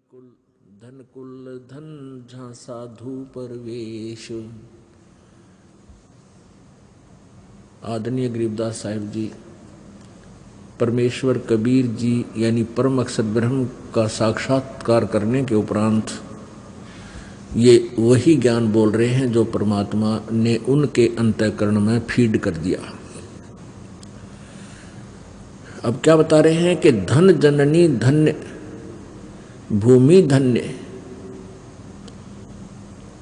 कुल धन जहाँ साधु परवेश। आदरणीय गरीबदास साहिब जी परमेश्वर कबीर जी यानी परम अक्षर ब्रह्म का साक्षात्कार करने के उपरांत ये वही ज्ञान बोल रहे हैं जो परमात्मा ने उनके अंतःकरण में फीड कर दिया। अब क्या बता रहे हैं कि धन जननी धन्य भूमि धन्य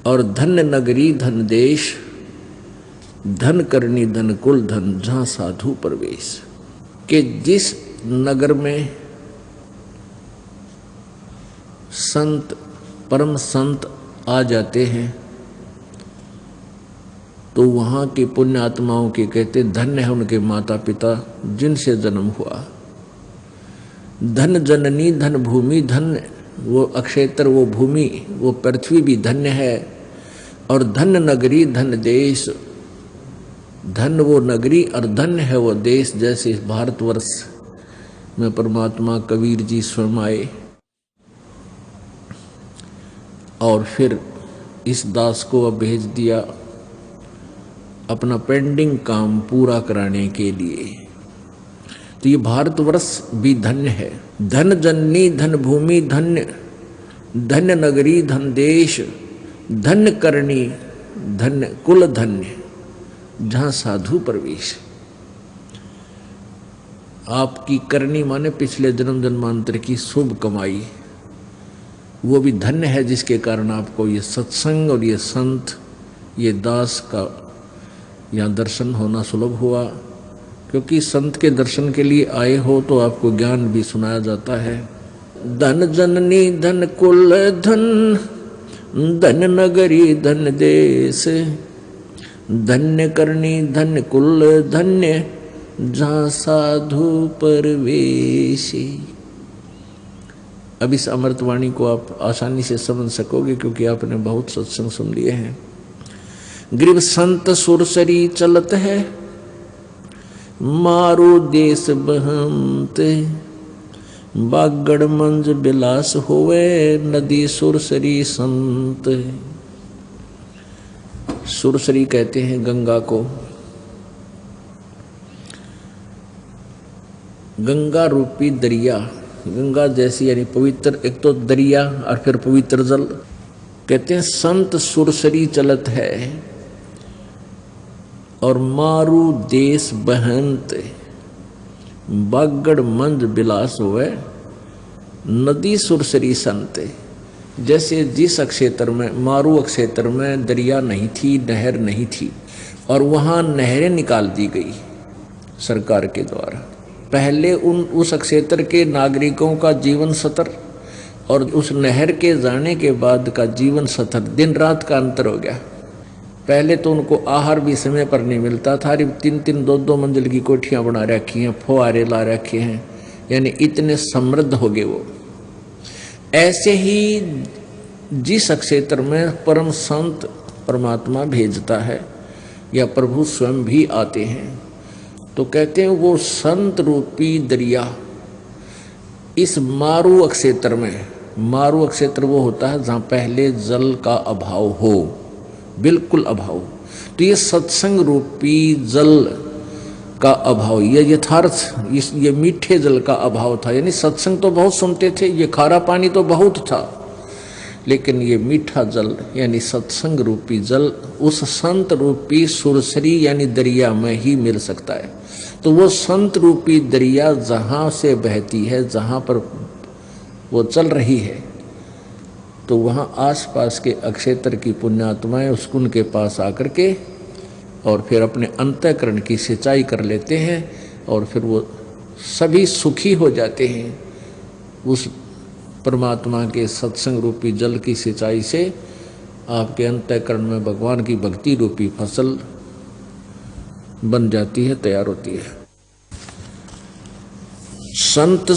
और धन्य नगरी धन देश धन करनी धन कुल धन जहाँ साधु प्रवेश। कि जिस नगर में संत परम संत आ जाते हैं तो वहाँ की पुण्य आत्माओं के कहते धन्य है उनके माता पिता जिनसे जन्म हुआ। धन जननी धन भूमि धन वो अक्षेत्र वो भूमि वो पृथ्वी भी धन्य है और धन नगरी धन देश धन वो नगरी और धन्य है वो देश। जैसे इस भारतवर्ष में परमात्मा कबीर जी स्वयं आए और फिर इस दास को अब भेज दिया अपना पेंडिंग काम पूरा कराने के लिए। तो ये भारतवर्ष भी धन्य है। धन जननी धन भूमि धन्य धन्य नगरी धन देश धन्य करनी धन्य कुल धन्य जहाँ साधु प्रवेश। आपकी करनी माने पिछले जन्म जन्मांतर की शुभ कमाई वो भी धन्य है जिसके कारण आपको ये सत्संग और ये संत ये दास का यहाँ दर्शन होना सुलभ हुआ। क्योंकि संत के दर्शन के लिए आए हो तो आपको ज्ञान भी सुनाया जाता है। धन जननी धन कुल धन धन नगरी धन देश धन्य करनी धन्य कुल धन्य जहाँ साधु परवेशी। अब इस अमृतवाणी को आप आसानी से समझ सकोगे क्योंकि आपने बहुत सत्संग सुन लिए हैं। ग्रीव संत सुरसरी चलत है मारो देश बहंत बागड़ मंज बिलास होवे नदी सुरसरी संत। सुरसरी कहते हैं गंगा को। गंगा रूपी दरिया गंगा जैसी यानी पवित्र एक तो दरिया और फिर पवित्र जल। कहते हैं संत सुरसरी चलत है और मारू देश बहंत बागड़ मंज बिलास हुए नदी सुरसरी संत। जैसे जिस क्षेत्र में मारू क्षेत्र में दरिया नहीं थी नहर नहीं थी और वहाँ नहरें निकाल दी गई सरकार के द्वारा। पहले उस क्षेत्र के नागरिकों का जीवन स्तर और उस नहर के जाने के बाद का जीवन स्तर दिन रात का अंतर हो गया। पहले तो उनको आहार भी समय पर नहीं मिलता था। 3-3 2-2 मंजिल की कोठियाँ बना रखी हैं फुहारे ला रखे हैं यानी इतने समृद्ध हो गए वो। ऐसे ही जिस क्षेत्र में परम संत परमात्मा भेजता है या प्रभु स्वयं भी आते हैं तो कहते हैं वो संत रूपी दरिया इस मारू क्षेत्र में। मारू क्षेत्र वो होता है जहाँ पहले जल का अभाव हो बिल्कुल अभाव। तो ये सत्संग रूपी जल का अभाव ये यथार्थ ये मीठे जल का अभाव था। यानी सत्संग तो बहुत सुनते थे ये खारा पानी तो बहुत था लेकिन ये मीठा जल यानी सत्संग रूपी जल उस संत रूपी सुरसरी यानी दरिया में ही मिल सकता है। तो वो संत रूपी दरिया जहाँ से बहती है जहाँ पर वो चल रही है तो वहाँ आसपास के अक्षेत्र की पुण्यात्माएं उस कुंड के पास आकर के और फिर अपने अंतःकरण की सिंचाई कर लेते हैं और फिर वो सभी सुखी हो जाते हैं उस परमात्मा के सत्संग रूपी जल की सिंचाई से। आपके अंतःकरण में भगवान की भक्ति रूपी फसल बन जाती है तैयार होती है। संत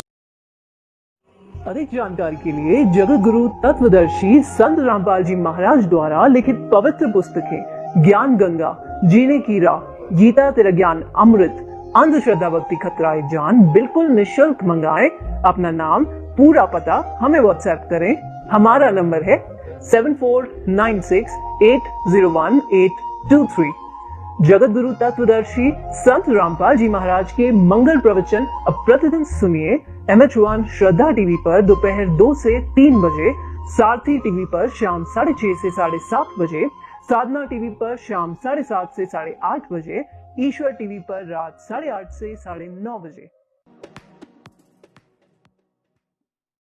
अधिक जानकारी के लिए जगत गुरु तत्वदर्शी संत रामपाल जी महाराज द्वारा लिखित पवित्र पुस्तकें ज्ञान गंगा जीने की राह गीता तेरा ज्ञान अमृत अंधश्रद्धा भक्ति खतरा जान बिल्कुल निःशुल्क मंगाएं। अपना नाम पूरा पता हमें व्हाट्सएप करें। हमारा नंबर है 7496801823। जगत गुरु तत्वदर्शी संत रामपाल जी महाराज के मंगल प्रवचन अब प्रतिदिन सुनिए MH1 श्रद्धा टीवी पर दोपहर 2 से 3 बजे, सारथी टीवी पर शाम 6:30 से 7:30 बजे, साधना टीवी पर शाम 7:30 से 8:30 बजे, ईश्वर टीवी पर रात 8:30 से 9:30 बजे।